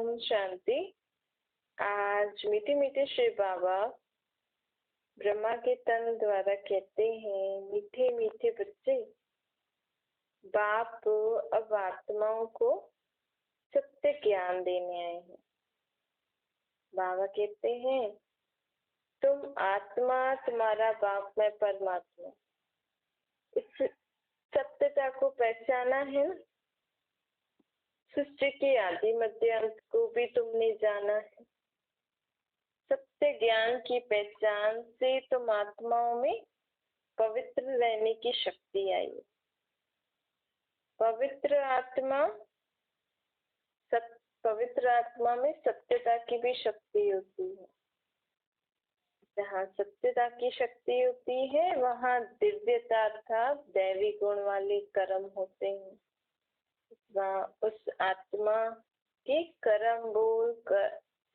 ओम शांति। आज मीठे मीठे श्री बाबा ब्रह्मा के तन द्वारा कहते हैं, मीठे मीठे बच्चे, बाप अब आत्माओं को सत्य ज्ञान देने आए हैं। बाबा कहते हैं, तुम आत्मा, तुम्हारा बाप मैं परमात्मा, इस सत्यता को पहचाना है। सृष्टि के आदि मध्य अंत को भी तुमने जाना है। सत्य ज्ञान की पहचान से तुम आत्माओं में पवित्र रहने की शक्ति आई। पवित्र आत्मा में सत्यता की भी शक्ति होती है। जहाँ सत्यता की शक्ति होती है वहाँ दिव्यता अर्थात दैवी गुण वाले कर्म होते हैं। वहाँ उस आत्मा के कर्म, बोल,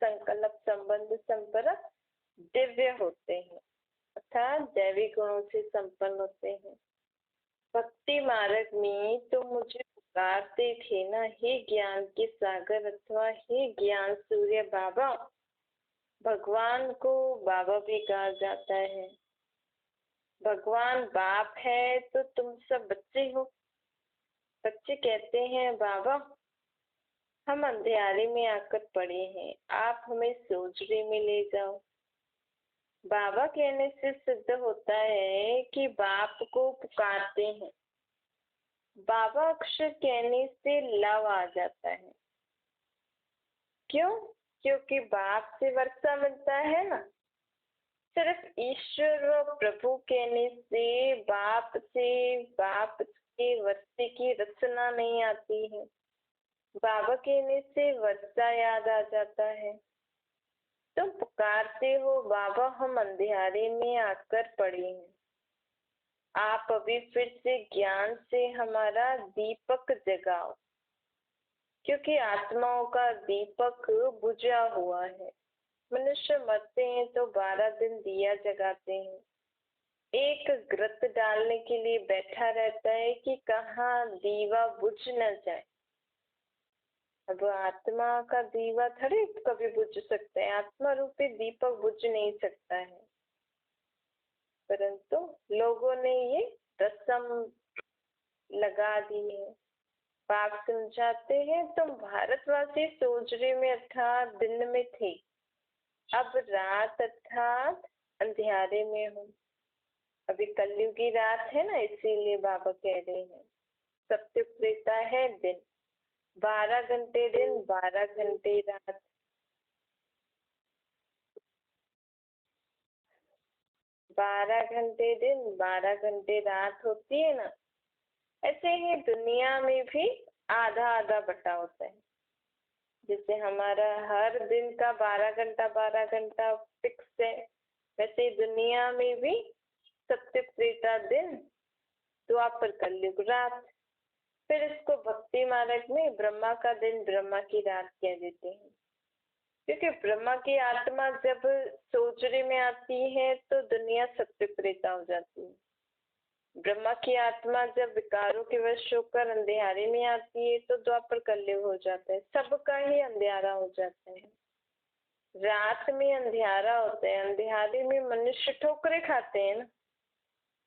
संकल्प, संबंध, संपर्क दिव्य होते हैं अर्थात दैवी गुणों से संपन्न होते हैं। भक्ति मार्ग में तो मुझे पुकारते थे ना, हे ज्ञान के सागर अथवा हे ज्ञान सूर्य बाबा। भगवान को बाबा भी कहा जाता है। भगवान बाप है तो तुम सब बच्चे हो। बच्चे कहते हैं, बाबा हम अंधेरे में आकर पड़े हैं, आप हमें सोजरे में ले जाओ। बाबा कहने से सिद्ध होता है कि बाप को पुकारते हैं। बाबा अक्षर कहने से लव आ जाता है। क्यों? क्योंकि बाप से वर्षा मिलता है ना। सिर्फ ईश्वर व प्रभु कहने से बाप के वर्षे की रचना नहीं आती है। बाबा कहने से वर्षा याद आ जाता है। तुम पुकारते हो, बाबा हम अंधेरे में आकर पड़े हैं, आप अभी फिर से ज्ञान से हमारा दीपक जगाओ। क्योंकि आत्माओं का दीपक बुझा हुआ है। मनुष्य मरते हैं तो 12 दिन दिया जगाते हैं। एक ग्रत डालने के लिए बैठा रहता है कि कहाँ दीवा बुझ न जाए। अब आत्मा का दीवा थोड़ी कभी बुझ सकता है। आत्मा रूपी दीपक बुझ नहीं सकता है। परंतु लोगों ने ये रस्म लगा दी है। बाप समझाते हैं, तुम भारतवासी सोजरे में अर्थात दिन में थे, अब रात अर्थात अंधेरे में हो। अभी कलयुगी रात है ना, इसीलिए बाबा कह रहे हैं सत्य त्रेता है दिन। 12 घंटे दिन, 12 घंटे रात। 12 घंटे दिन, 12 घंटे रात होती है ना। ऐसे ही दुनिया में भी आधा आधा बटा होता है। जैसे हमारा हर दिन का 12 घंटा फिक्स है, वैसे दुनिया में भी सत्य त्रेता दिन, द्वापर कलयुग रात। फिर इसको भक्ति मार्ग में ब्रह्मा का दिन, ब्रह्मा की रात कह देते हैं। क्योंकि ब्रह्मा की आत्मा जब सोजरे में आती है तो दुनिया सत्य त्रेता हो जाती है। ब्रह्मा की आत्मा जब विकारों के वश होकर अंधेरे में आती है तो द्वापर कलयुग हो जाता है। सबका ही अंधेरा हो जाता है। रात में अंधेरा होता है, अंधेरे में मनुष्य ठोकरे खाते हैं ना।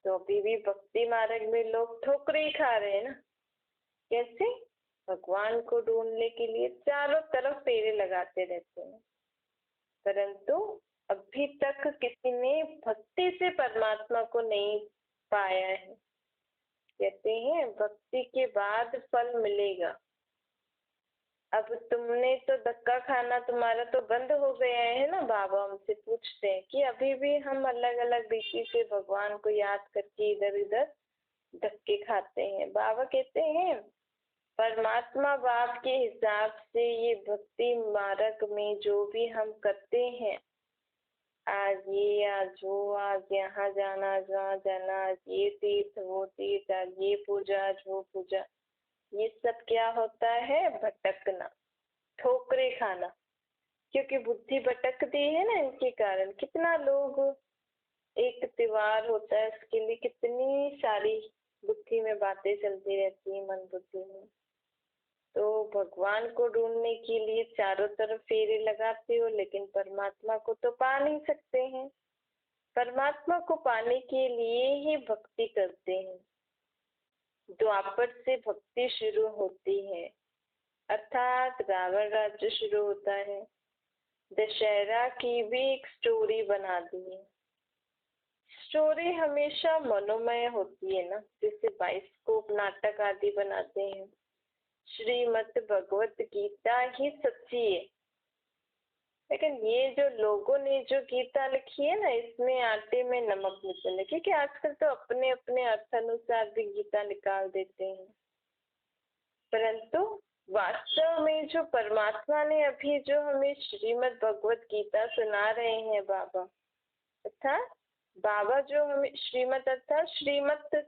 तो अभी भी भक्ति मार्ग में लोग ठोकरे ही खा रहे हैं ना। कैसे? भगवान को ढूंढने के लिए चारों तरफ फेरे लगाते रहते हैं, परंतु अभी तक किसी ने भक्ति से परमात्मा को नहीं पाया है। कहते हैं भक्ति के बाद फल मिलेगा। अब तुमने तो धक्का खाना तुम्हारा तो बंद हो गया है ना। बाबा हमसे पूछते हैं कि अभी भी हम अलग अलग रीति से भगवान को याद करके इधर उधर धक्के खाते हैं। बाबा कहते हैं परमात्मा बाप के हिसाब से ये भक्ति मार्ग में जो भी हम करते हैं, आज ये, आज वो, आज यहाँ जाना, आज वहाँ जाना, आज ये तीर्थ वो तीर्थ, आज ये पूजा, आज वो पूजा, ये सब क्या होता है? भटकना, ठोकरे खाना। क्योंकि बुद्धि भटकती है ना, इनके कारण। कितना लोग, एक त्योहार होता है उसके लिए कितनी सारी बुद्धि में बातें चलती रहती है, मन बुद्धि में। तो भगवान को ढूंढने के लिए चारों तरफ फेरे लगाते हो, लेकिन परमात्मा को तो पा नहीं सकते हैं। परमात्मा को पाने के लिए ही भक्ति करते हैं। द्वापर से भक्ति शुरू होती है, अर्थात रावण राज्य शुरू होता है। दशहरा की भी एक स्टोरी बना दी है। स्टोरी हमेशा मनोमय होती है ना, जैसे बाइस्कोप नाटक आदि बनाते हैं। श्रीमद् भगवत गीता ही सच्ची है, लेकिन ये जो लोगों ने जो गीता लिखी है ना, इसमें आटे में नमक मिसल है, क्योंकि आजकल तो अपने अपने अर्थ अनुसार भी गीता निकाल देते हैं। परंतु वास्तव में जो परमात्मा ने अभी जो हमें श्रीमद् भगवत गीता सुना रहे हैं बाबा, अर्थात बाबा जो हमें श्रीमत अर्थात श्रीमत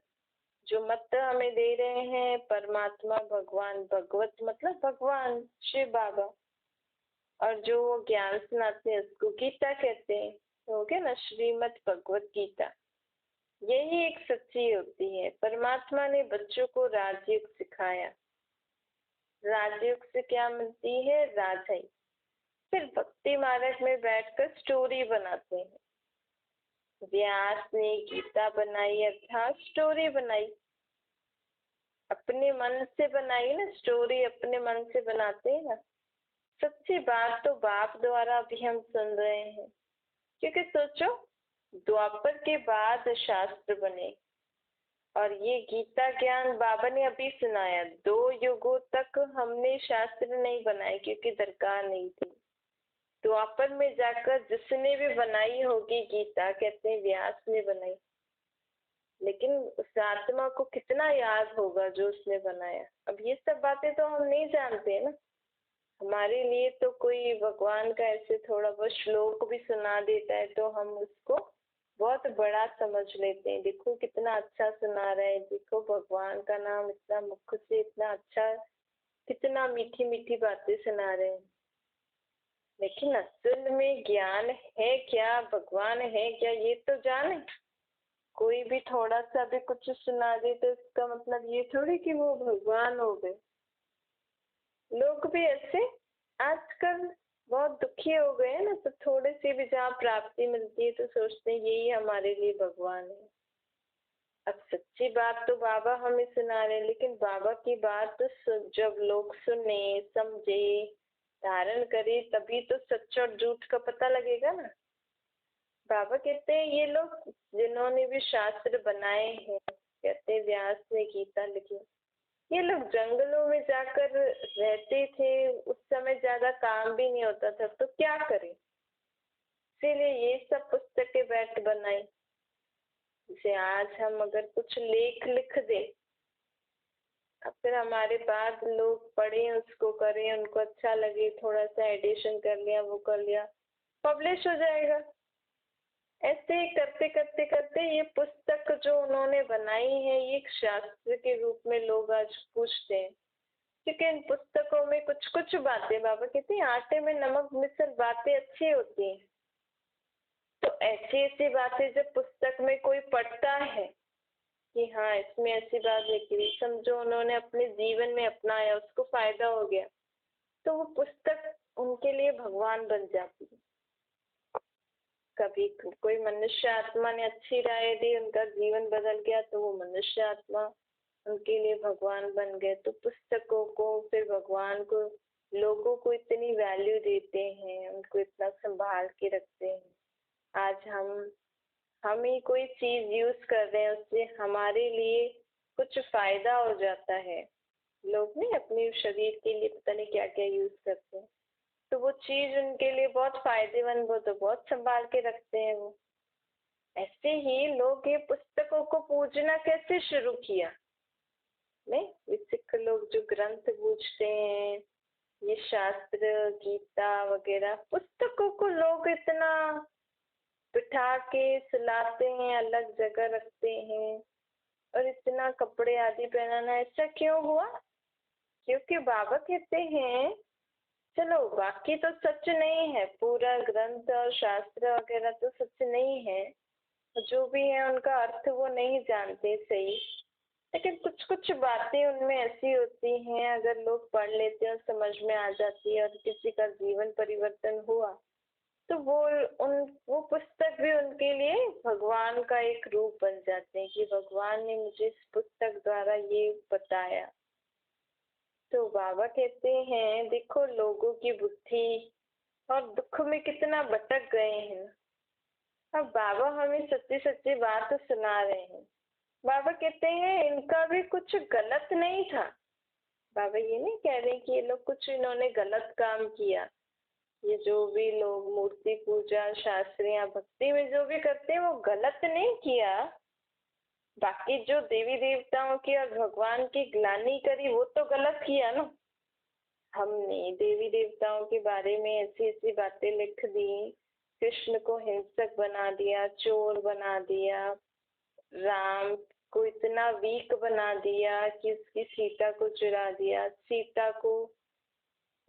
जो मत हमें दे रहे हैं, परमात्मा भगवान, भगवत मतलब भगवान शिव बाबा, और जो वो ज्ञान सुनाते हैं उसको गीता कहते हैं। तो हो गया ना श्रीमद् भगवत गीता। यही एक सच्ची होती है। परमात्मा ने बच्चों को राजयोग सिखाया। राजयोग से क्या मिलती है? राजई। फिर भक्ति मार्ग में बैठकर स्टोरी बनाते हैं। व्यास ने गीता बनाई, अर्थात स्टोरी बनाई, अपने मन से बनाई ना, स्टोरी अपने मन से बनाते हैं ना। सच्ची बात तो बाप द्वारा भी हम सुन रहे हैं, क्योंकि सोचो द्वापर के बाद शास्त्र बने, और ये गीता ज्ञान बाबा ने अभी सुनाया। 2 युगों तक हमने शास्त्र नहीं बनाए क्योंकि दरकार नहीं थी। द्वापर में जाकर जिसने भी बनाई होगी गीता, कहते हैं व्यास ने बनाई, लेकिन उस आत्मा को कितना याद होगा जो उसने बनाया। अब ये सब बातें तो हम नहीं जानते ना। हमारे लिए तो कोई भगवान का ऐसे थोड़ा बहुत श्लोक भी सुना देता है तो हम उसको बहुत बड़ा समझ लेते हैं। देखो कितना अच्छा सुना रहा है, देखो भगवान का नाम इतना मुख से इतना अच्छा, कितना मीठी मीठी बातें सुना रहे हैं। लेकिन असल में ज्ञान है क्या, भगवान है क्या, ये तो जाने। कोई भी थोड़ा सा भी कुछ सुना दे तो इसका मतलब ये थोड़ी कि वो भगवान हो गए। लोग भी ऐसे आजकल बहुत दुखी हो गए हैं ना, तो थोड़े से भी जहाँ प्राप्ति मिलती है तो सोचते हैं यही हमारे लिए भगवान है। अब सच्ची बात तो बाबा हमें सुना रहे हैं, लेकिन बाबा की बात तो जब लोग सुने, समझे, धारण करे, तभी तो सच और झूठ का पता लगेगा ना। बाबा कहते हैं ये लोग जिन्होंने भी शास्त्र बनाए हैं, कहते हैं व्यास ने गीता लिखी, ये लोग जंगलों में जाकर रहते थे, उस समय ज्यादा काम भी नहीं होता था, तो क्या करें, इसीलिए ये सब पुस्तकें बैठ बनाई। जैसे आज हम अगर कुछ लेख लिख दे, अब फिर हमारे बाद लोग पढ़े, उसको करें, उनको अच्छा लगे, थोड़ा सा एडिशन कर लिया, वो कर लिया, पब्लिश हो जाएगा। ऐसे ही करते करते करते ये पुस्तक जो उन्होंने बनाई है, ये एक शास्त्र के रूप में लोग आज पूछते हैं, क्योंकि इन पुस्तकों में कुछ कुछ बातें, बाबा कहते हैं आटे में नमक मिसल बातें अच्छी होती हैं। तो ऐसी ऐसी बातें जब पुस्तक में कोई पढ़ता है कि हाँ इसमें ऐसी बात लिखी, समझो उन्होंने अपने जीवन में अपनाया, उसको फायदा हो गया, तो वो पुस्तक उनके लिए भगवान बन जाती है। कभी कोई मनुष्य आत्मा ने अच्छी राय दी, उनका जीवन बदल गया, तो वो मनुष्य आत्मा उनके लिए भगवान बन गए। तो पुस्तकों को, फिर भगवान को, लोगों को इतनी वैल्यू देते हैं, उनको इतना संभाल के रखते हैं। आज हम ही कोई चीज यूज कर रहे हैं, उससे हमारे लिए कुछ फायदा हो जाता है। लोग नहीं अपने शरीर के लिए पता नहीं क्या क्या यूज करते हैं, तो वो चीज उनके लिए बहुत फायदेमंद हो तो बहुत संभाल के रखते हैं वो। ऐसे ही लोग ये पुस्तकों को पूजना कैसे शुरू किया, नहीं सिख लोग जो ग्रंथ पूजते हैं, ये शास्त्र गीता वगैरह पुस्तकों को लोग इतना बिठा के सुलाते हैं, अलग जगह रखते हैं, और इतना कपड़े आदि पहनाना, ऐसा क्यों हुआ? क्योंकि बाबा कहते हैं चलो बाकी तो सच नहीं है, पूरा ग्रंथ और शास्त्र वगैरह तो सच नहीं है, जो भी है उनका अर्थ वो नहीं जानते सही, लेकिन कुछ कुछ बातें उनमें ऐसी होती हैं, अगर लोग पढ़ लेते हैं और समझ में आ जाती है और किसी का जीवन परिवर्तन हुआ, तो वो पुस्तक भी उनके लिए भगवान का एक रूप बन जाते हैं कि भगवान ने मुझे इस पुस्तक द्वारा ये बताया। तो बाबा कहते हैं देखो लोगों की बुद्धि और दुख में कितना भटक गए हैं। अब बाबा हमें सच्ची सच्ची बात सुना रहे हैं। बाबा कहते हैं इनका भी कुछ गलत नहीं था। बाबा ये नहीं कह रहे कि ये लोग कुछ इन्होंने गलत काम किया। ये जो भी लोग मूर्ति पूजा शास्त्रियां भक्ति में जो भी करते हैं वो गलत नहीं किया। बाकी जो देवी देवताओं की और भगवान की ग्लानि करी वो तो गलत किया ना। हमने देवी देवताओं के बारे में ऐसी ऐसी बातें लिख दी, कृष्ण को हिंसक बना दिया, चोर बना दिया, राम को इतना वीक बना दिया कि उसकी सीता को चुरा दिया, सीता को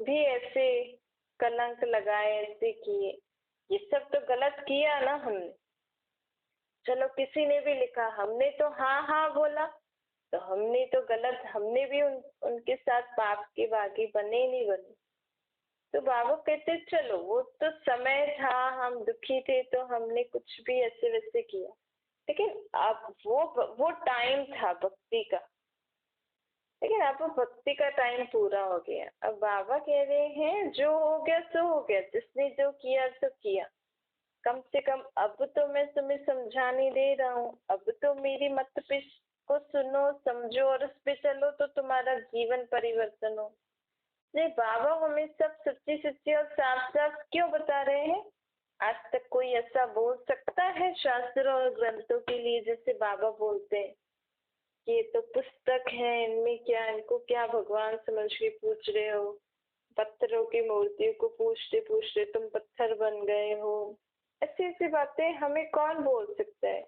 भी ऐसे कलंक लगाए, ऐसे किए। ये सब तो गलत किया ना हमने। चलो किसी ने भी लिखा, हमने तो हाँ हाँ बोला, तो हमने तो गलत, हमने भी उनके साथ पाप के बागी बने नहीं बने। तो बाबा कहते चलो वो तो समय था, हम दुखी थे तो हमने कुछ भी ऐसे वैसे किया, लेकिन अब वो टाइम था भक्ति का। लेकिन अब भक्ति का टाइम पूरा हो गया। अब बाबा कह रहे हैं जो हो गया सो हो गया, जिसने जो किया सो किया। कम से कम अब तो मैं तुम्हें समझाने दे रहा हूँ, अब तो मेरी मत पे को सुनो समझो और उस पे चलो तो तुम्हारा जीवन परिवर्तन हो। नहीं, बाबा हमें सब सच्ची सच्ची और साफ साफ क्यों बता रहे हैं? आज तक कोई ऐसा बोल सकता है शास्त्रों और ग्रंथों के लिए जैसे बाबा बोलते हैं कि ये तो पुस्तक है, इनमें क्या, इनको क्या भगवान समझ के पूछ रहे हो? पत्थरों की मूर्तियों को पूछते पूछते तुम पत्थर बन गए हो। ऐसी ऐसी बातें हमें कौन बोल सकता है?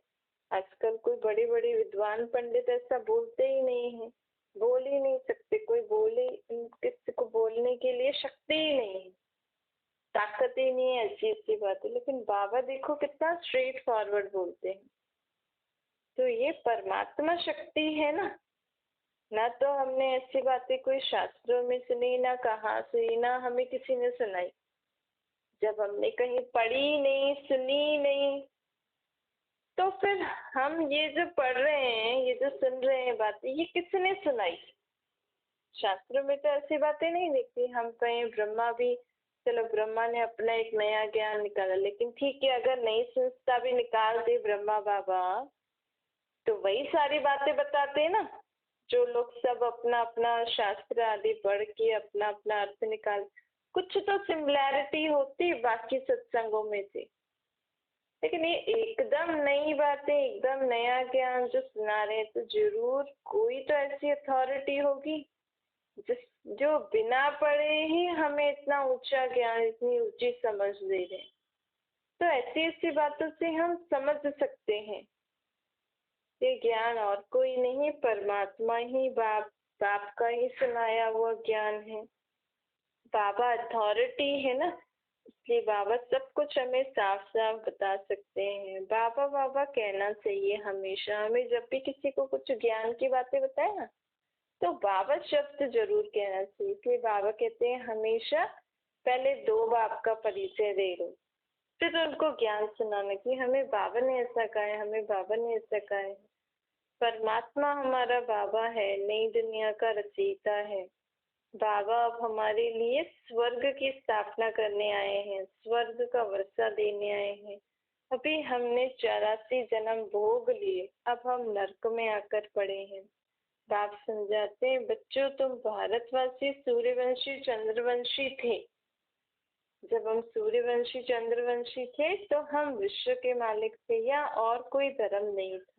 आजकल कोई बड़े बड़े विद्वान पंडित ऐसा बोलते ही नहीं है, बोल ही नहीं सकते। कोई बोले, किसी को बोलने के लिए शक्ति ही नहीं है, ताकत ही नहीं है, ऐसी ऐसी बातें। लेकिन बाबा देखो कितना स्ट्रेट फॉरवर्ड बोलते हैं। तो ये परमात्मा शक्ति है ना। ना तो हमने ऐसी बातें कोई शास्त्रों में सुनी, ना कहाँ सुनी, ना हमें किसी ने सुनाई। जब हमने कहीं पढ़ी नहीं, सुनी नहीं, तो फिर हम ये जो पढ़ रहे हैं, ये जो सुन रहे हैं बातें, ये किसने सुनाई? शास्त्रों में तो ऐसी बातें नहीं लिखती। हम कहें ब्रह्मा भी, चलो ब्रह्मा ने अपना एक नया ज्ञान निकाला, लेकिन ठीक है अगर नई संस्था भी निकालते ब्रह्मा बाबा, तो वही सारी बातें बताते ना जो लोग सब अपना अपना शास्त्र आदि पढ़ के अपना अपना अर्थ निकाल। कुछ तो सिमिलैरिटी होती बाकी सत्संगों में से, लेकिन ये एकदम नई बातें, एकदम नया ज्ञान जो सुना रहे हैं, तो जरूर कोई तो ऐसी अथॉरिटी होगी जिस जो बिना पढ़े ही हमें इतना ऊंचा ज्ञान, इतनी ऊंची समझ दे रहे हैं। तो ऐसी ऐसी बातों से हम समझ सकते हैं ये ज्ञान और कोई नहीं, परमात्मा ही बाप का ही सुनाया हुआ ज्ञान है। बाबा अथॉरिटी है ना, इसलिए बाबा सब कुछ हमें साफ साफ बता सकते हैं। बाबा बाबा कहना चाहिए हमेशा। हमें जब भी किसी को कुछ ज्ञान की बातें बताए ना, तो बाबा शब्द जरूर कहना चाहिए। इसलिए बाबा कहते हैं हमेशा पहले दो बाप का परिचय दे लो, फिर उनको ज्ञान सुनाना कि हमें बाबा ने ऐसा कहा है, हमें बाबा ने ऐसा कहा है। परमात्मा हमारा बाबा है, नई दुनिया का रचयिता है। बाबा अब हमारे लिए स्वर्ग की स्थापना करने आए हैं, स्वर्ग का वर्षा देने आए हैं। अभी हमने 84 जन्म भोग लिए, अब हम नरक में आकर पड़े हैं। बाप समझाते हैं बच्चों तुम भारतवासी सूर्यवंशी चंद्रवंशी थे। जब हम सूर्यवंशी चंद्रवंशी थे तो हम विश्व के मालिक थे या और कोई धर्म नहीं था।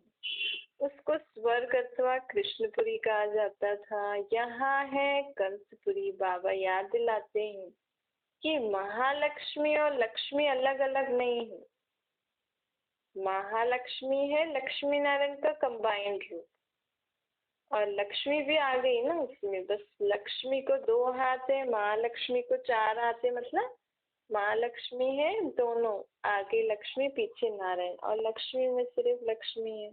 उसको स्वर्ग अथवा कृष्णपुरी कहा जाता था। यहाँ है कंसपुरी। बाबा याद दिलाते हैं कि महालक्ष्मी और लक्ष्मी अलग अलग नहीं है। महालक्ष्मी है लक्ष्मी नारायण का कंबाइंड रूप, और लक्ष्मी भी आ गई ना उसमें। बस लक्ष्मी को 2 हाथ है, महालक्ष्मी को 4 हाथ है। मतलब महालक्ष्मी है दोनों, आगे लक्ष्मी पीछे नारायण, और लक्ष्मी में सिर्फ लक्ष्मी है।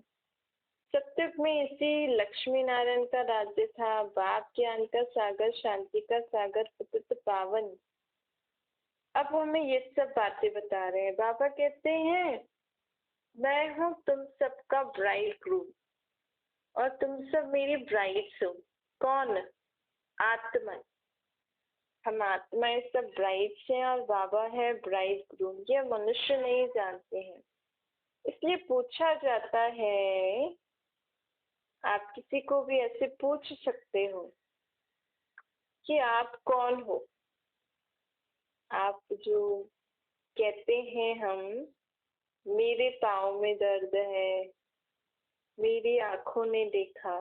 सतयुग में इसी लक्ष्मी नारायण का राज्य था। बाप ज्ञान का सागर, शांति का सागर, पतित पावन। अब हमें ये सब बातें बता रहे हैं। बाबा कहते हैं मैं हूँ तुम सबका ब्राइड ग्रूम और तुम सब मेरी ब्राइड्स हो। कौन? आत्मा। हम आत्माएं सब ब्राइड्स हैं और बाबा है ब्राइड ग्रूम। ये मनुष्य नहीं जानते हैं, इसलिए पूछा जाता है। आप किसी को भी ऐसे पूछ सकते हो कि आप कौन हो। आप जो कहते हैं हम मेरे पाँव में दर्द है, मेरी आंखों ने देखा,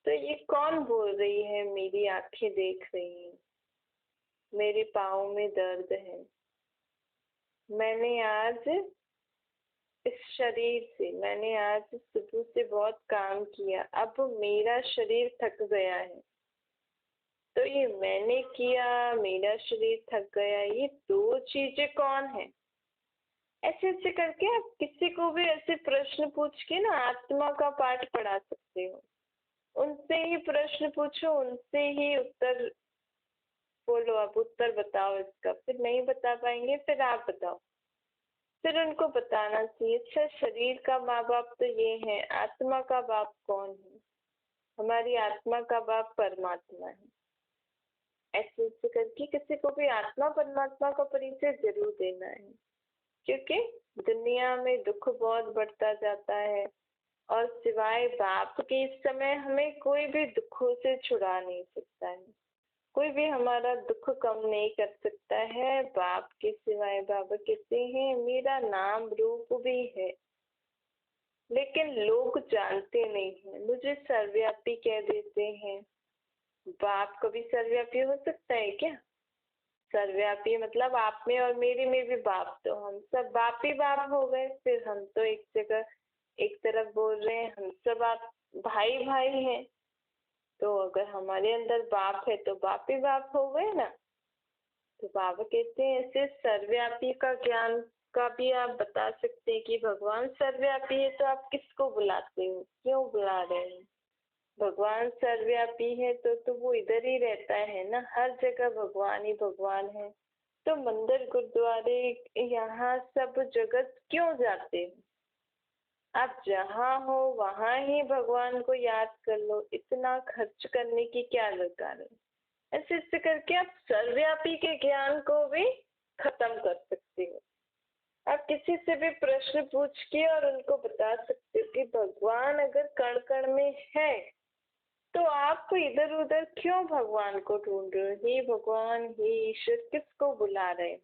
तो ये कौन बोल रही है? मेरी आंखें देख रही हैं, मेरे पाँव में दर्द है। मैंने आज इस शरीर से, मैंने आज सुबह से बहुत काम किया, अब मेरा शरीर थक गया है। तो ये मैंने किया, मेरा शरीर थक गया, ये दो चीजें कौन है? ऐसे ऐसे करके आप किसी को भी ऐसे प्रश्न पूछ के ना आत्मा का पाठ पढ़ा सकते हो। उनसे ही प्रश्न पूछो, उनसे ही उत्तर बोलो। आप उत्तर बताओ इसका, फिर नहीं बता पाएंगे फिर आप बताओ, फिर उनको बताना चाहिए अच्छा शरीर का माँ बाप तो ये है, आत्मा का बाप कौन है? हमारी आत्मा का बाप परमात्मा है। ऐसे ऐसे करके किसी को भी आत्मा परमात्मा का परिचय जरूर देना है, क्योंकि दुनिया में दुख बहुत बढ़ता जाता है और सिवाय बाप के इस समय हमें कोई भी दुखों से छुड़ा नहीं सकता है। कोई भी हमारा दुख कम नहीं कर सकता है बाप के सिवाय। बाबा कहते हैं मेरा नाम रूप भी है, लेकिन लोग जानते नहीं हैं, मुझे सर्वव्यापी कह देते हैं। बाप कभी सर्वव्यापी हो सकता है क्या? सर्वव्यापी मतलब आप में और मेरे में भी बाप, तो हम सब बाप ही बाप हो गए। फिर हम तो एक जगह एक तरफ बोल रहे हैं हम सब आप भाई भाई हैं, तो अगर हमारे अंदर बाप है तो बाप ही बाप हो गए ना। तो बाबा कहते हैं ऐसे सर्वव्यापी का ज्ञान का भी आप बता सकते हैं कि भगवान सर्वव्यापी है, तो आप किसको बुलाते हो, क्यों बुला रहे हैं? भगवान सर्वव्यापी है तो वो इधर ही रहता है ना, हर जगह भगवान ही भगवान है। तो मंदिर गुरुद्वारे यहाँ सब जगत क्यों जाते हो? आप जहाँ हो वहाँ ही भगवान को याद कर लो, इतना खर्च करने की क्या दरकार है? ऐसे ऐसे करके आप सर्वव्यापी के ज्ञान को भी खत्म कर सकते हो। आप किसी से भी प्रश्न पूछ के और उनको बता सकते हो कि भगवान अगर कण कण में है तो आप इधर उधर क्यों भगवान को ढूंढ रहे हो? हे भगवान, हे ईश्वर, किसको बुला रहे हो?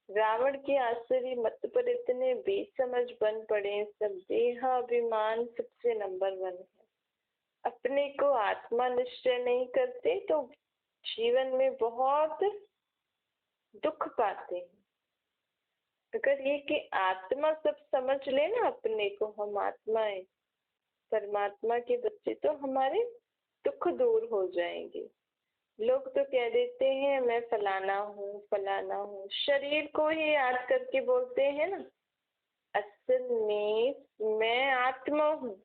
रावण के आसुरी मत पर इतने बेसमझ बन पड़े, सब देहाभिमान सबसे नंबर 1 है। अपने को आत्मा निश्चय नहीं करते तो जीवन में बहुत दुख पाते हैं। अगर ये कि आत्मा सब समझ ले ना अपने को, हम आत्मा है, परमात्मा के बच्चे, तो हमारे दुख दूर हो जाएंगे। लोग तो कह देते हैं मैं फलाना हूँ फलाना हूँ, शरीर को ही याद करके बोलते हैं ना। असल में मैं आत्मा हूँ,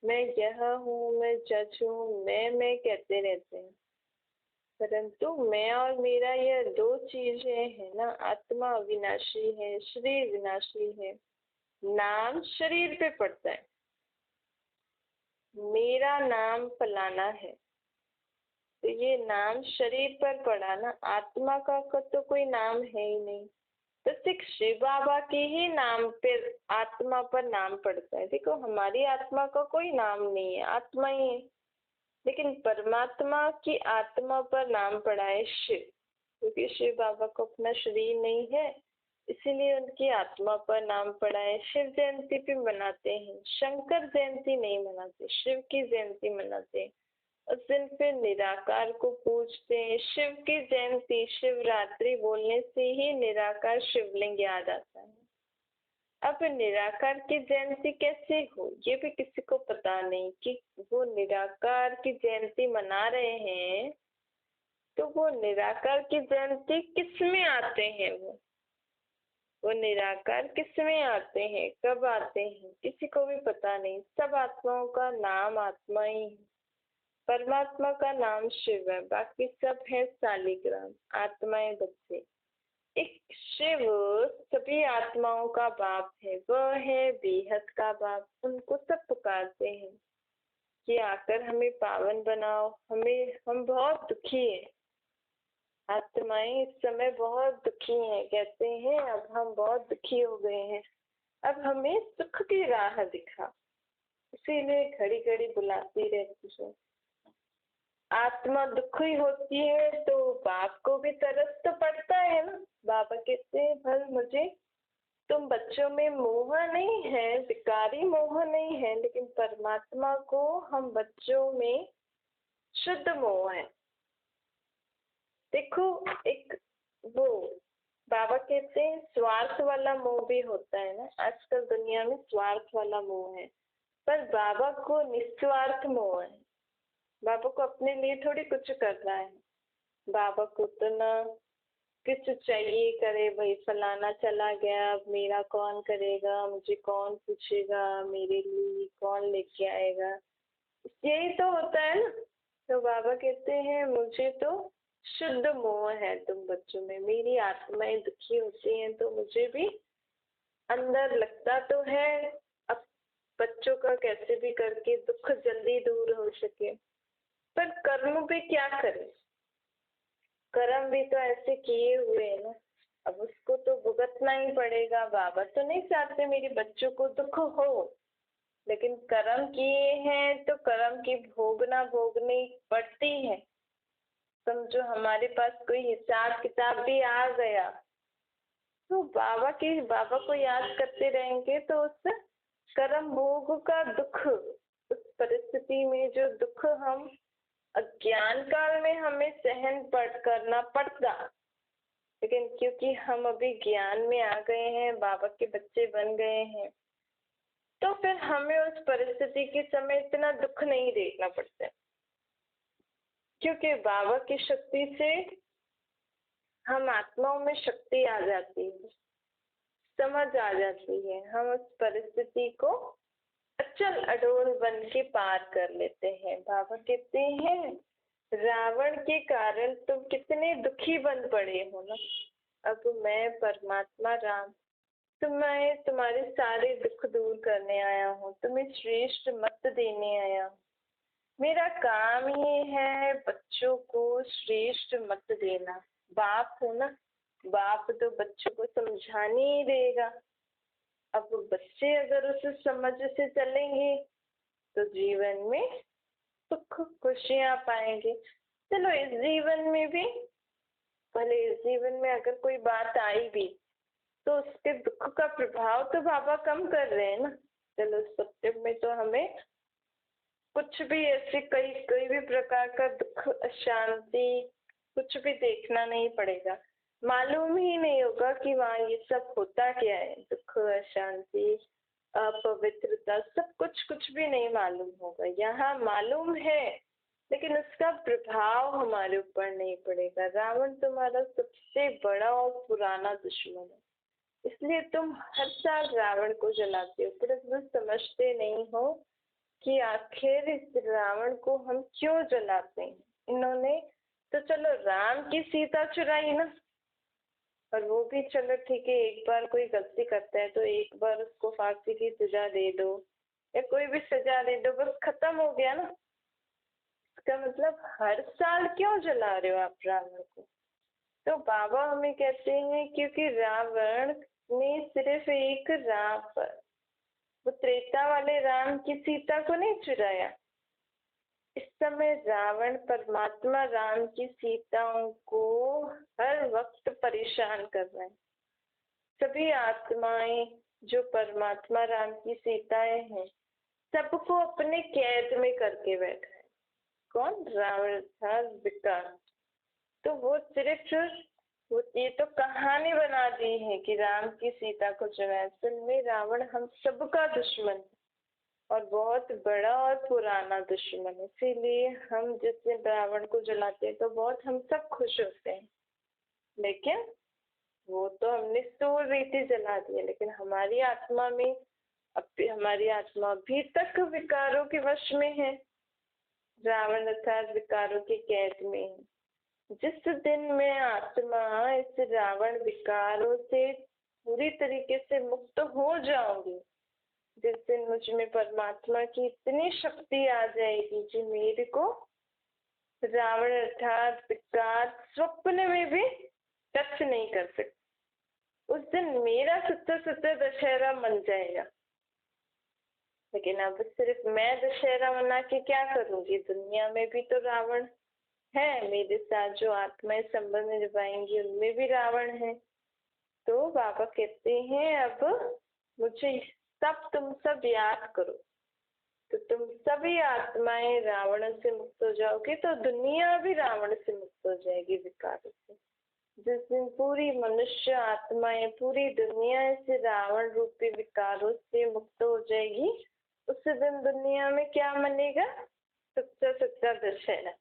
मैं यह हूँ, मैं जज हूँ, मैं कहते रहते हैं। परंतु मैं और मेरा यह दो चीजें है ना, आत्मा अविनाशी है, शरीर विनाशी है। नाम शरीर पे पड़ता है, मेरा नाम फलाना है, तो ये नाम शरीर पर पड़ा ना, आत्मा का तो कोई नाम है ही नहीं। तो सिर्फ शिव बाबा के ही नाम पे आत्मा पर नाम पड़ता है। देखो हमारी आत्मा का कोई नाम नहीं है, आत्मा ही है, लेकिन परमात्मा की आत्मा पर नाम पड़ा है शिव, क्योंकि शिव बाबा को अपना शरीर नहीं है, इसीलिए उनकी आत्मा पर नाम पड़ा है। शिव जयंती भी मनाते हैं, शंकर जयंती नहीं मनाते, शिव की जयंती मनाते हैं। उस दिन फिर निराकार को पूजते हैं। शिव की जयंती, शिवरात्रि बोलने से ही निराकार शिवलिंग याद आता है। अब निराकार की जयंती कैसे हो ये भी किसी को पता नहीं कि वो निराकार की जयंती मना रहे हैं, तो वो निराकार की जयंती किस में आते हैं? वो वो निराकार किसमें आते हैं, कब आते हैं, किसी को भी पता नहीं। सब आत्माओं का नाम आत्मा ही है। परमात्मा का नाम शिव है, बाकी सब है शालिग्राम, आत्माएं बच्चे। एक शिव सभी आत्माओं का बाप है, वह है बेहद का बाप। उनको सब पुकारते हैं कि आकर हमें पावन बनाओ। हम बहुत दुखी हैं, आत्माएं इस समय बहुत दुखी हैं। कहते हैं अब हम बहुत दुखी हो गए हैं, अब हमें सुख की राह दिखा। इसीलिए घड़ी घड़ी बुलाती रहती है। आत्मा दुखी होती है तो बाप को भी तरस तो पड़ता है ना। बाबा कहते हैं भल मुझे तुम बच्चों में मोह नहीं है, विकारी मोह नहीं है, लेकिन परमात्मा को हम बच्चों में शुद्ध मोह है। देखो एक वो बाबा कहते हैं स्वार्थ वाला मोह भी होता है ना। आजकल दुनिया में स्वार्थ वाला मोह है, पर बाबा को निस्वार्थ मोह है। बाबा को अपने लिए थोड़ी कुछ करना है। बाबा को तो ना कुछ चाहिए करे, भाई फलाना चला गया अब मेरा कौन करेगा, मुझे कौन पूछेगा, मेरे लिए कौन लेके आएगा, यही तो होता है ना। तो बाबा कहते हैं मुझे तो शुद्ध मोह है तुम बच्चों में। मेरी आत्माएं दुखी होती हैं तो मुझे भी अंदर लगता तो है अब बच्चों का कैसे भी करके दुख जल्दी दूर हो सके, पर कर्म भी क्या करे। कर्म भी तो ऐसे किए हुए हैं ना, अब उसको तो भुगतना ही पड़ेगा। बाबा तो नहीं चाहते मेरे बच्चों को दुख हो, लेकिन कर्म किए हैं तो कर्म की भोगनी पड़ती है। समझो हमारे पास कोई हिसाब किताब भी आ गया तो बाबा को याद करते रहेंगे तो उस कर्म भोग का दुख, उस परिस्थिति में जो दुख हम अज्ञान काल में हमें सहन करना पड़ता, लेकिन क्योंकि हम अभी ज्ञान में आ गए हैं, बाबा के बच्चे बन गए हैं, तो फिर हमें उस परिस्थिति के समय इतना दुख नहीं देखना पड़ता, क्योंकि बाबा की शक्ति से हम आत्माओं में शक्ति आ जाती है, समझ आ जाती है। हम उस परिस्थिति को अचल अडोल बन के पार कर लेते हैं। बाबा कहते हैं रावण के कारण तुम कितने दुखी बन पड़े हो ना। अब मैं परमात्मा राम, तो मैं तुम्हारे सारे दुख दूर करने आया हूँ, तुम्हें श्रेष्ठ मत देने आया हूँ। मेरा काम ये है बच्चों को श्रेष्ठ मत देना। बाप हो ना, बाप तो बच्चों को समझाने ही देगा। अब बच्चे अगर उस समझ से चलेंगे तो जीवन में सुख खुशियां पाएंगे। चलो इस जीवन में भी, भले इस जीवन में अगर कोई बात आई भी तो उसके दुख का प्रभाव तो बाबा कम कर रहे हैं ना। चलो सत्य में तो हमें कुछ भी ऐसे कोई भी प्रकार का दुख, अशांति कुछ भी देखना नहीं पड़ेगा। मालूम ही नहीं होगा कि वहाँ ये सब होता क्या है। दुख, अशांति, अपवित्रता, सब कुछ भी नहीं मालूम होगा। यहाँ मालूम है लेकिन उसका प्रभाव हमारे ऊपर नहीं पड़ेगा। रावण तुम्हारा सबसे बड़ा और पुराना दुश्मन है, इसलिए तुम हर साल रावण को जलाते हो, पर समझते नहीं हो कि आखिर इस रावण को हम क्यों जलाते हैं। इन्होंने तो चलो राम की सीता चुराई ना, और वो भी चलो ठीक है, एक बार कोई गलती करता है तो एक बार उसको फांसी की सजा दे दो या कोई भी सजा दे दो, बस खत्म हो गया ना। इसका मतलब हर साल क्यों जला रहे हो आप रावण को। तो बाबा हमें कहते हैं क्योंकि रावण ने सिर्फ एक राम पर, वो त्रेता वाले राम की सीता को नहीं चुराया। इस समय रावण परमात्मा राम की सीताओं को हर वक्त परेशान कर रहे हैं। सभी आत्माएं जो परमात्मा राम की सीताएं हैं, सबको अपने कैद में करके बैठा है। कौन? रावण था विकार। तो वो सिर्फ ये तो कहानी बना दी है कि राम की सीता को चुराया। असल में रावण हम सबका दुश्मन है और बहुत बड़ा और पुराना दुश्मन है। इसीलिए हम जिस दिन रावण को जलाते हैं तो बहुत हम सब खुश होते हैं, लेकिन वो तो हमने स्थूल रीति जला दिया, लेकिन हमारी आत्मा में हमारी आत्मा अभी तक विकारों के वश में है, रावण अर्थात विकारों की कैद में है। जिस दिन मैं आत्मा इस रावण विकारों से पूरी तरीके से मुक्त हो जाऊंगी, जिस दिन मुझ में परमात्मा की इतनी शक्ति आ जाएगी कि मेरे को रावण अर्थात विकार स्वप्न में भी टच नहीं कर सकते, उस दिन मेरा सत्य सत्य दशहरा मन जाएगा। लेकिन अब सिर्फ मैं दशहरा मना के क्या करूंगी, दुनिया में भी तो रावण है, मेरे साथ जो आत्माएं संबंध निभाएंगी उनमें भी रावण है। तो बाबा कहते हैं अब मुझे तुम सब याद करो, तो तुम सभी आत्माएं रावण से मुक्त हो जाओगे, तो दुनिया भी रावण से मुक्त हो जाएगी विकारों से। जिस दिन पूरी मनुष्य आत्माएं पूरी दुनिया से रावण रूपी विकारों से मुक्त हो जाएगी, उस दिन दुनिया में क्या मनेगा, सच्चा सच्चा दशहरा।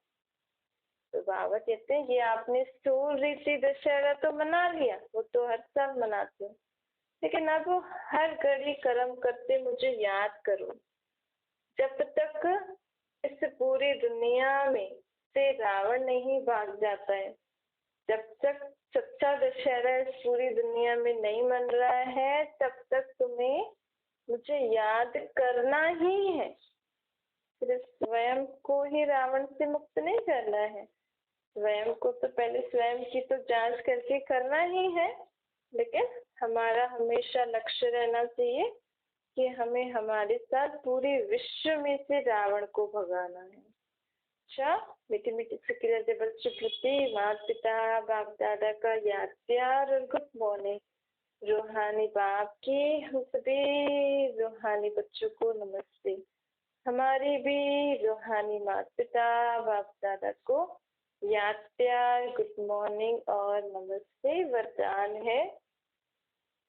तो बाबा कहते हैं ये आपने स्थूल रीति दशहरा तो मना लिया, वो तो हर साल मनाते हैं, लेकिन अब हर घड़ी कर्म करते मुझे याद करो। जब तक इस पूरी दुनिया में से रावण नहीं भाग जाता है, जब तक सच्चा दशहरा इस पूरी दुनिया में नहीं मन रहा है, तब तक तुम्हें मुझे याद करना ही है। सिर्फ स्वयं को ही रावण से मुक्त नहीं करना है, स्वयं को तो पहले स्वयं की तो जांच करके करना ही है, लेकिन हमारा हमेशा लक्ष्य रहना चाहिए कि हमें हमारे साथ पूरे विश्व में से रावण को भगाना है। अच्छा, मीठी मीठी सिक्योरिटी बच्चों प्रति माता पिता बाप दादा का याद प्यार और गुड मॉर्निंग। रूहानी बाप की हम सभी रूहानी बच्चों को नमस्ते। हमारी भी रूहानी माता पिता बाप दादा को याद प्यार गुड मॉर्निंग और नमस्ते। वरदान है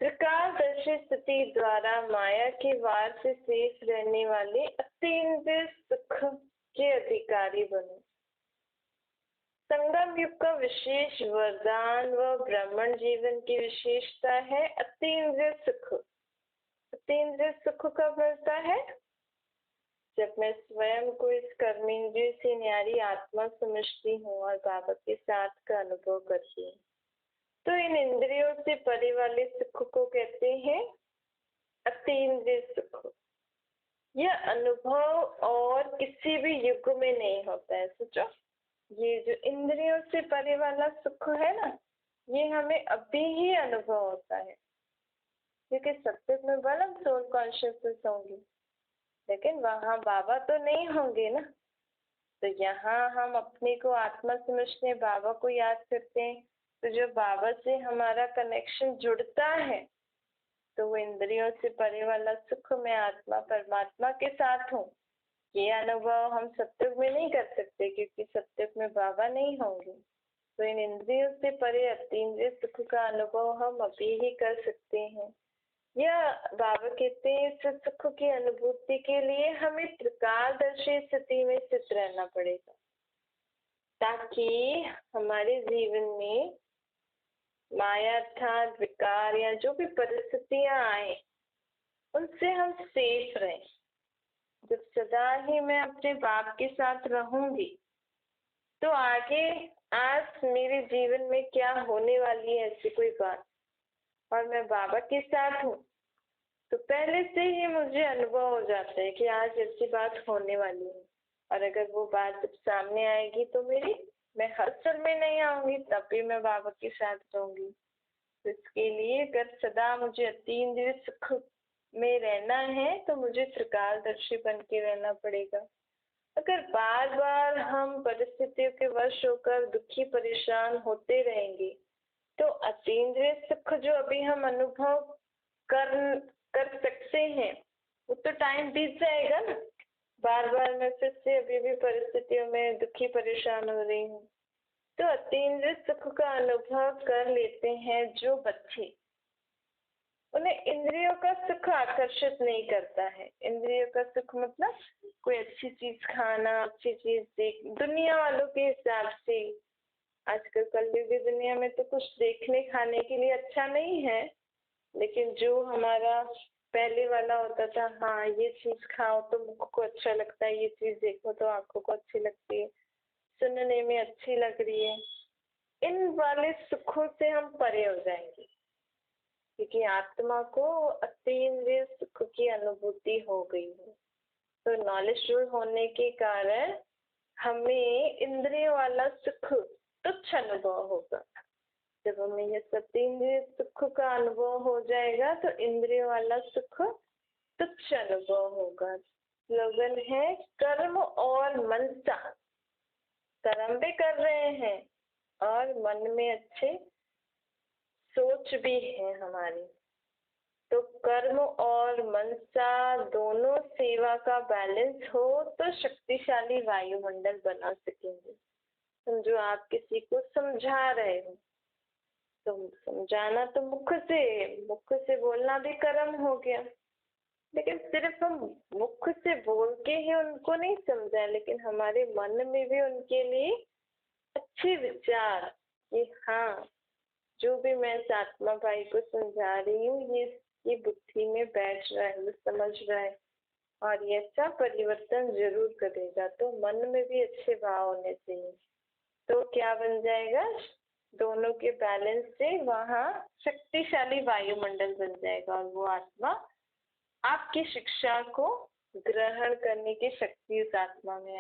त्रिकालदर्शी स्थिति द्वारा माया के वार से शेष रहने वाले अतीन्द्रिय सुख के अधिकारी बनो। संगम युग का विशेष वरदान व ब्राह्मण जीवन की विशेषता है अतीन्द्रिय सुख। अतीन्द्रिय सुख कब मिलता है, जब मैं स्वयं को इस कर्मेंद्रिय से न्यारी आत्मा समझती हूँ और बाबा के साथ का अनुभव करती हूँ। तो इन इंद्रियों से परे वाले सुख को कहते हैं अतीन्द्रिय सुख। यह अनुभव और किसी भी युग में नहीं होता है। सोचो, ये जो इंद्रियों से परे वाला सुख है ना, ये हमें अभी ही अनुभव होता है, क्योंकि सत्युग में बलम सोल कॉन्शियसनेस होंगी, लेकिन वहाँ बाबा तो नहीं होंगे ना। तो यहाँ हम अपने को आत्मा समझते, बाबा को याद करते हैं, तो जो बाबा से हमारा कनेक्शन जुड़ता है, तो वो इंद्रियों से परे वाला सुख में आत्मा परमात्मा के साथ हूँ, ये अनुभव हम सत्युग में नहीं कर सकते, क्योंकि सत्युग में बाबा नहीं होंगे। तो इन इंद्रियों से परे अतीन्द्रिय सुख का अनुभव हम अभी ही कर सकते हैं। यह बाबा कहते हैं इस सुख की अनुभूति के लिए हमें त्रिकालदर्शी स्थिति में स्थित रहना पड़ेगा, ताकि हमारे जीवन में माया अर्थात विकार या जो भी परिस्थितियां आए उनसे हम सेफ रहें। जब सदा ही मैं अपने बाप के साथ रहूंगी, तो आगे आज मेरे जीवन में क्या होने वाली है ऐसी कोई बात, और मैं बाबा के साथ हूँ, तो पहले से ही मुझे अनुभव हो जाता है कि आज ऐसी बात होने वाली है। और अगर वो बात जब सामने आएगी तो मैं हसल में नहीं आऊंगी, तब भी मैं बाबा के साथ रहूंगी। तो इसके लिए अगर सदा मुझे अतीन्द्रिय सुख में रहना है, तो मुझे त्रिकालदर्शी बन के रहना पड़ेगा। अगर बार बार हम परिस्थितियों के वश होकर दुखी परेशान होते रहेंगे, तो अतीन्द्रिय सुख जो अभी हम अनुभव कर सकते हैं, वो तो टाइम बीत जाएगा ना। बार बार मैं फिर से अभी भी परिस्थितियों में दुखी परेशान हो रही हूँ। तो अतीन्द्रिय सुख का अनुभव कर लेते हैं जो बच्चे, उन्हें इंद्रियों का सुख आकर्षित नहीं करता है। इंद्रियों का सुख मतलब कोई अच्छी चीज खाना, अच्छी चीज देख, दुनिया वालों के हिसाब से आजकल कलयुगी दुनिया में तो कुछ देखने खाने के लिए अच्छा नहीं है, लेकिन जो हमारा पहले वाला होता था, हाँ ये चीज खाओ तो मुख को अच्छा लगता है, ये चीज देखो तो आंखों को अच्छी लगती है, सुनने में अच्छी लग रही है, इन वाले सुखों से हम परे हो जाएंगे, क्योंकि आत्मा को अतीन्द्रिय सुख की अनुभूति हो गई है। तो नॉलेजफुल होने के कारण हमें इंद्रिय वाला सुख तुच्छ अनुभव होगा। जब हमें ये सतीन्द्रिय सुख का अनुभव हो जाएगा तो इंद्रिय वाला सुख तुच्छ अनुभव होगा। स्लोगन है कर्म और मन सा, कर्म भी कर रहे हैं और मन में अच्छे सोच भी है हमारी, तो कर्म और मनसा दोनों सेवा का बैलेंस हो तो शक्तिशाली वायुमंडल बना सकेंगे। समझो आप किसी को समझा रहे हो, तो समझाना तो मुख से बोलना भी कर्म हो गया, लेकिन सिर्फ हम मुख से बोल के ही उनको नहीं समझा, लेकिन हमारे मन में भी उनके लिए अच्छे विचार कि हाँ जो भी मैं इस आत्मा भाई को समझा रही हूँ ये बुद्धि में बैठ रहा है, वो समझ रहा है और ये अच्छा परिवर्तन जरूर करेगा। तो मन में भी अच्छे भाव होने चाहिए, तो क्या बन जाएगा, दोनों के बैलेंस से वहाँ शक्तिशाली वायुमंडल बन जाएगा और वो आत्मा आपकी शिक्षा को ग्रहण करने की शक्ति उस आत्मा में